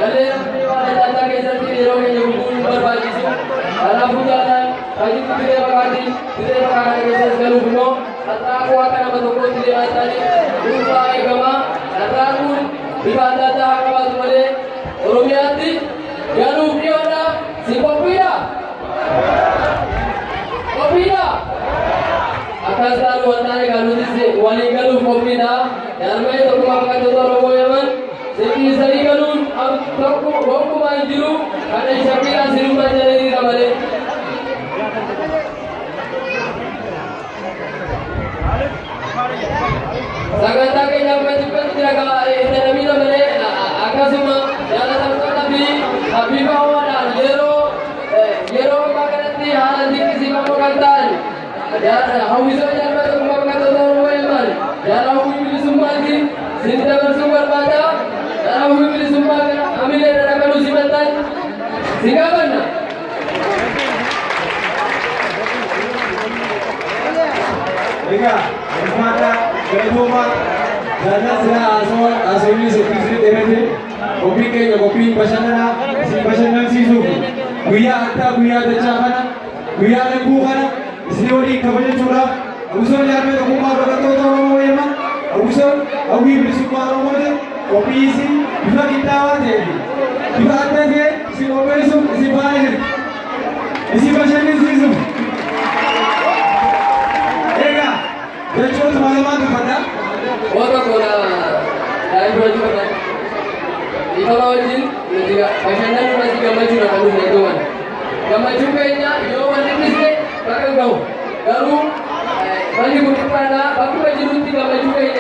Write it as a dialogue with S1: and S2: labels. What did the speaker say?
S1: Galee namni waan adda addaa keessatti yeroo keenya gurguruun barbaachisu. Kanaafuu jaallaan baay'inni biree bakaataa keessas galuuf immoo har'aa akka nama tokkotti dhiyaatanii dhuunfaa eegama. Har'aa kun bifa adda addaa haa qabaatu malee Oromiyaatti galuuf dhiyoodha. Si qophiidha? Qophiidha? Akkas taanu wantaane galuutis waliin galuuf qophiidha. Jaarmee tokkummaa baqattoota Oromoo Yaman sibiisanii galuun tokkummaa hin jiru kan shakkiidhaan sinummaa jedhaniidha malee. Sagantaa keenya amma jibbatti dadhabina malee akkasuma jaalatamtoota fi bifa hawwaadhaan yeroo ammaa kanatti haala dinqisiifamuu kan ta'an hawwisoo jaarmee tokkummaa baqattoota Oromoo Yaman jaala hawwii bilisummaatiin sin dabarsuu barbaada. Jaala hawwii bilisummaa kana hamilee dhadhabaluu simattan si gaafanna.
S2: Egaa Simanna galatoomaa jaallan sila haasawni sirriitti dheerate qophii keenya qophii bashannanaa isin bashannansiisuuf guyyaa addaa guyyaa dachaa kana guyyaa laguu kana isin waliin kabajachuudhaaf hawwisoo jaarmee tokkummaa baqattoota Oromoo Yaman hawwisoo hawwii bilisummaa Oromooti qophii isin bifa qindaawaa ta'e bifa adda ta'e isin qopheessuuf isin faana jirti isin bashannansiisuuf. Jechuun maal dubbata?
S1: Wanta kola daa'imman dubbatan. Ifama wajjin bashannanuu irratti gammachuudha kan dhufne iddoo kana. Gammachuun keenya yoo wanti dhisne bakka gahu. Garuu wanti kun dhiphaadha bakkuma jirutti gammachuu keenya